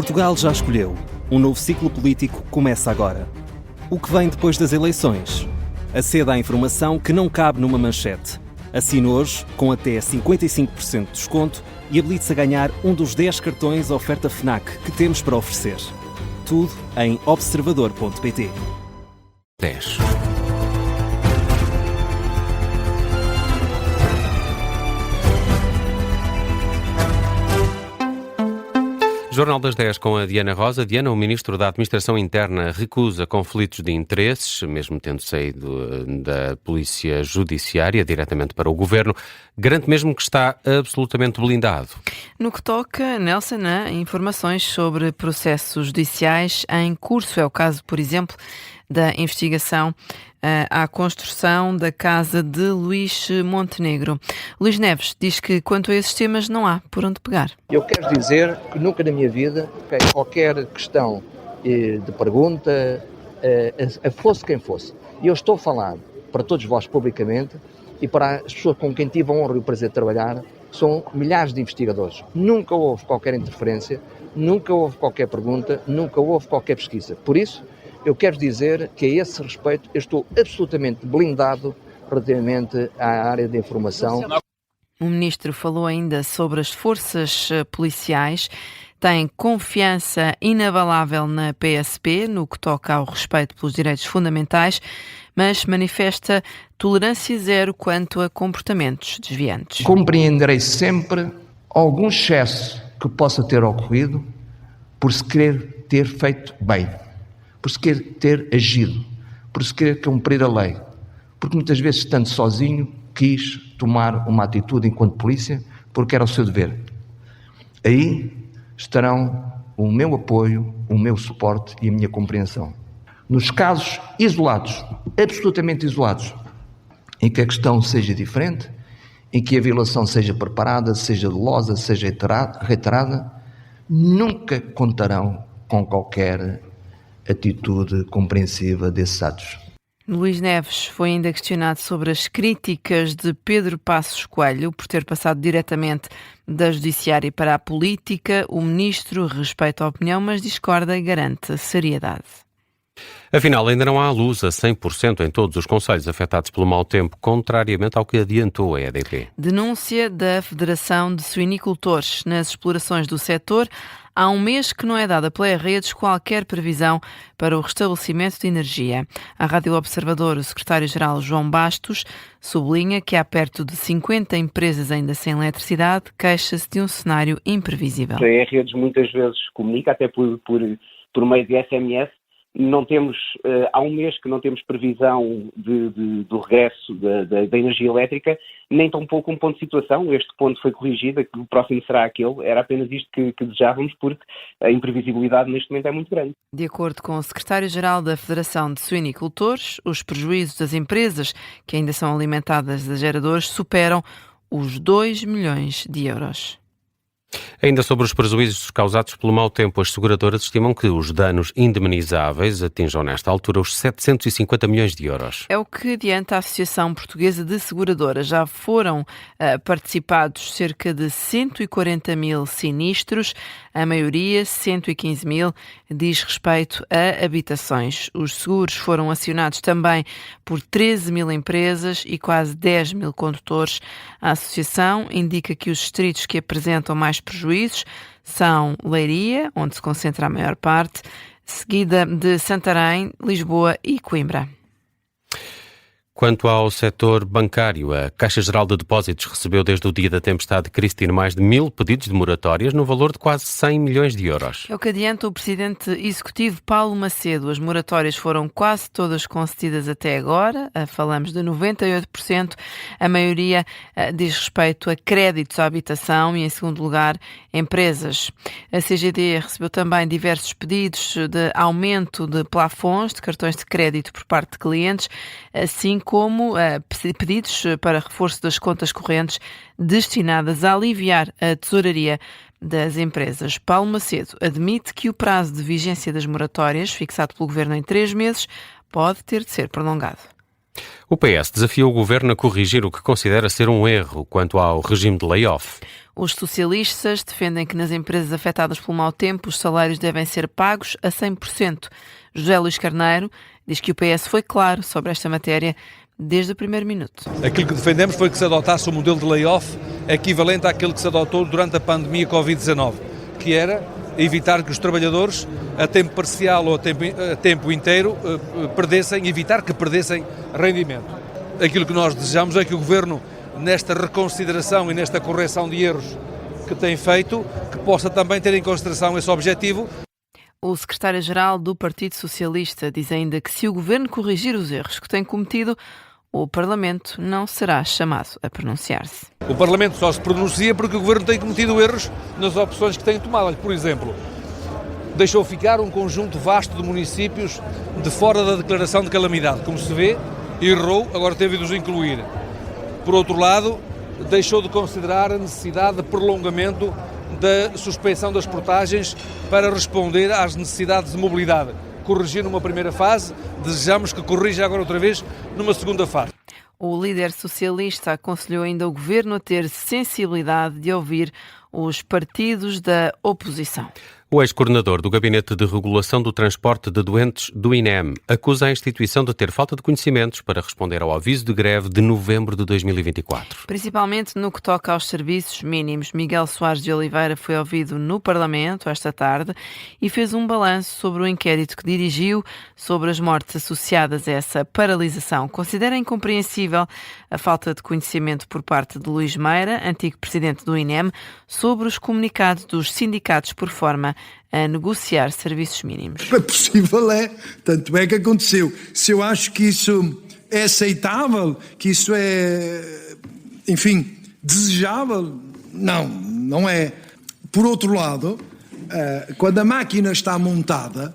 Portugal já escolheu. Um novo ciclo político começa agora. O que vem depois das eleições? Aceda à informação que não cabe numa manchete. Assine hoje, com até 55% de desconto, e habilite-se a ganhar um dos 10 cartões oferta FNAC que temos para oferecer. Tudo em observador.pt. 10. Jornal das 10 com a Diana Rosa. Diana, o Ministro da Administração Interna recusa conflitos de interesses, mesmo tendo saído da Polícia Judiciária diretamente para o Governo. Garante mesmo que está absolutamente blindado. No que toca, Nelson, a informações sobre processos judiciais em curso. É o caso, por exemplo, da investigação à construção da casa de Luís Montenegro. Luís Neves diz que quanto a esses temas não há por onde pegar. Eu quero dizer que nunca na minha vida, qualquer questão de pergunta, fosse quem fosse, e eu estou a falar para todos vós publicamente e para as pessoas com quem tive a honra e o prazer de trabalhar, são milhares de investigadores. Nunca houve qualquer interferência, nunca houve qualquer pergunta, nunca houve qualquer pesquisa. Por isso, eu quero dizer que a esse respeito eu estou absolutamente blindado relativamente à área de informação. O Ministro falou ainda sobre as forças policiais. Tem confiança inabalável na PSP no que toca ao respeito pelos direitos fundamentais, mas manifesta tolerância zero quanto a comportamentos desviantes. Compreenderei sempre algum excesso que possa ter ocorrido por se querer ter feito bem, por se querer ter agido, por se querer cumprir a lei, porque muitas vezes, estando sozinho, quis tomar uma atitude enquanto polícia, porque era o seu dever. Aí estarão o meu apoio, o meu suporte e a minha compreensão. Nos casos isolados, absolutamente isolados, em que a questão seja diferente, em que a violação seja preparada, seja dolosa, seja reiterada, nunca contarão com qualquer atitude compreensiva desses atos. Luís Neves foi ainda questionado sobre as críticas de Pedro Passos Coelho por ter passado diretamente da judiciária para a política. O ministro respeita a opinião, mas discorda e garante seriedade. Afinal, ainda não há luz a 100% em todos os concelhos afetados pelo mau tempo, contrariamente ao que adiantou a EDP. Denúncia da Federação de Suinicultores. Nas explorações do setor, há um mês que não é dada pela Redes qualquer previsão para o restabelecimento de energia. À Rádio Observador, o secretário-geral João Bastos sublinha que há perto de 50 empresas ainda sem eletricidade, queixa-se de um cenário imprevisível. A Redes muitas vezes comunica, até por meio de SMS. Não temos, há um mês que não temos previsão do regresso da energia elétrica, nem tão pouco um ponto de situação. Este ponto foi corrigido, que o próximo será aquele. Era apenas isto que desejávamos, porque a imprevisibilidade neste momento é muito grande. De acordo com o secretário-geral da Federação de Suinicultores, os prejuízos das empresas que ainda são alimentadas a geradores superam os 2 milhões de euros. Ainda sobre os prejuízos causados pelo mau tempo, as seguradoras estimam que os danos indemnizáveis atinjam nesta altura os 750 milhões de euros. É o que adianta a Associação Portuguesa de Seguradoras. Já foram participados cerca de 140 mil sinistros, a maioria, 115 mil, diz respeito a habitações. Os seguros foram acionados também por 13 mil empresas e quase 10 mil condutores. A associação indica que os distritos que apresentam mais prejuízos são Leiria, onde se concentra a maior parte, seguida de Santarém, Lisboa e Coimbra. Quanto ao setor bancário, a Caixa Geral de Depósitos recebeu desde o dia da tempestade Christine mais de 1.000 pedidos de moratórias no valor de quase 100 milhões de euros. É o que adianta o presidente executivo Paulo Macedo. As moratórias foram quase todas concedidas até agora, falamos de 98%. A maioria diz respeito a créditos à habitação e, em segundo lugar, empresas. A CGD recebeu também diversos pedidos de aumento de plafons de cartões de crédito por parte de clientes, assim como pedidos para reforço das contas correntes destinadas a aliviar a tesouraria das empresas. Paulo Macedo admite que o prazo de vigência das moratórias, fixado pelo Governo em 3 meses, pode ter de ser prolongado. O PS desafiou o Governo a corrigir o que considera ser um erro quanto ao regime de layoff. Os socialistas defendem que nas empresas afetadas pelo mau tempo os salários devem ser pagos a 100%. José Luís Carneiro diz que o PS foi claro sobre esta matéria desde o primeiro minuto. Aquilo que defendemos foi que se adotasse um modelo de layoff equivalente àquele que se adotou durante a pandemia Covid-19, que era evitar que os trabalhadores, a tempo parcial ou a tempo inteiro, evitar que perdessem rendimento. Aquilo que nós desejamos é que o Governo, nesta reconsideração e nesta correção de erros que tem feito, que possa também ter em consideração esse objetivo. O secretário-geral do Partido Socialista diz ainda que se o Governo corrigir os erros que tem cometido, o Parlamento não será chamado a pronunciar-se. O Parlamento só se pronuncia porque o Governo tem cometido erros nas opções que tem tomado. Por exemplo, deixou ficar um conjunto vasto de municípios de fora da declaração de calamidade. Como se vê, errou, agora teve de os incluir. Por outro lado, deixou de considerar a necessidade de prolongamento da suspensão das portagens para responder às necessidades de mobilidade. Corrigir numa primeira fase, desejamos que corrija agora outra vez numa segunda fase. O líder socialista aconselhou ainda o Governo a ter sensibilidade de ouvir os partidos da oposição. O ex-coordenador do Gabinete de Regulação do Transporte de Doentes do INEM acusa a instituição de ter falta de conhecimentos para responder ao aviso de greve de novembro de 2024. Principalmente no que toca aos serviços mínimos. Miguel Soares de Oliveira foi ouvido no Parlamento esta tarde e fez um balanço sobre o inquérito que dirigiu sobre as mortes associadas a essa paralisação. Considera incompreensível a falta de conhecimento por parte de Luís Meira, antigo presidente do INEM, sobre os comunicados dos sindicatos por forma a negociar serviços mínimos. É possível, tanto é que aconteceu. Se eu acho que isso é aceitável, que isso é, enfim, desejável, não é. Por outro lado, quando a máquina está montada,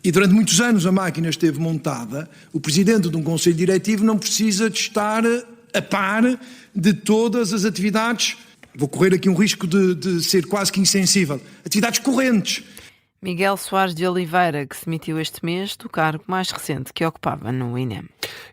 e durante muitos anos a máquina esteve montada, o presidente de um conselho diretivo não precisa de estar a par de todas as atividades. Vou correr aqui um risco de ser quase que insensível. Atividades correntes. Miguel Soares de Oliveira, que se demitiu este mês do cargo mais recente que ocupava no INEM.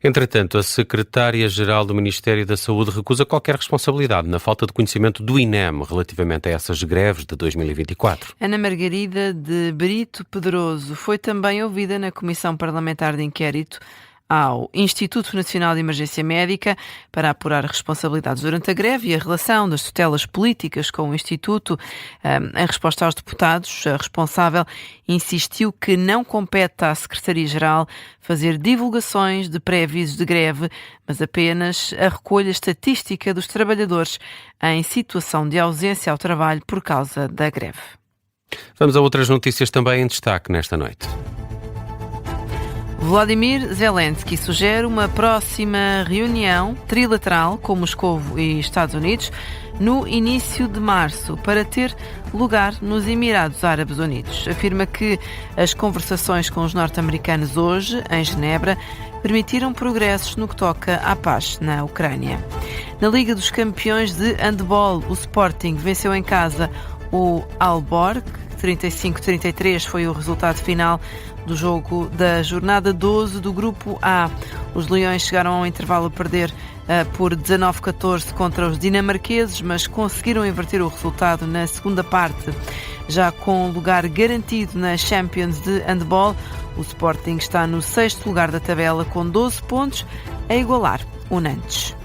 Entretanto, a secretária-geral do Ministério da Saúde recusa qualquer responsabilidade na falta de conhecimento do INEM relativamente a essas greves de 2024. Ana Margarida de Brito Pedroso foi também ouvida na Comissão Parlamentar de Inquérito ao Instituto Nacional de Emergência Médica para apurar responsabilidades durante a greve e a relação das tutelas políticas com o Instituto. Em resposta aos deputados, a responsável insistiu que não compete à Secretaria-Geral fazer divulgações de pré-avisos de greve, mas apenas a recolha estatística dos trabalhadores em situação de ausência ao trabalho por causa da greve. Vamos a outras notícias também em destaque nesta noite. Volodymyr Zelensky sugere uma próxima reunião trilateral com Moscou e Estados Unidos no início de março para ter lugar nos Emirados Árabes Unidos. Afirma que as conversações com os norte-americanos hoje, em Genebra, permitiram progressos no que toca à paz na Ucrânia. Na Liga dos Campeões de Handball, o Sporting venceu em casa o Aalborg. 35-33 foi o resultado final do jogo da jornada 12 do Grupo A. Os Leões chegaram ao intervalo a perder por 19-14 contra os dinamarqueses, mas conseguiram inverter o resultado na segunda parte. Já com lugar garantido na Champions de Handball, o Sporting está no 6º lugar da tabela com 12 pontos, a igualar o Nantes.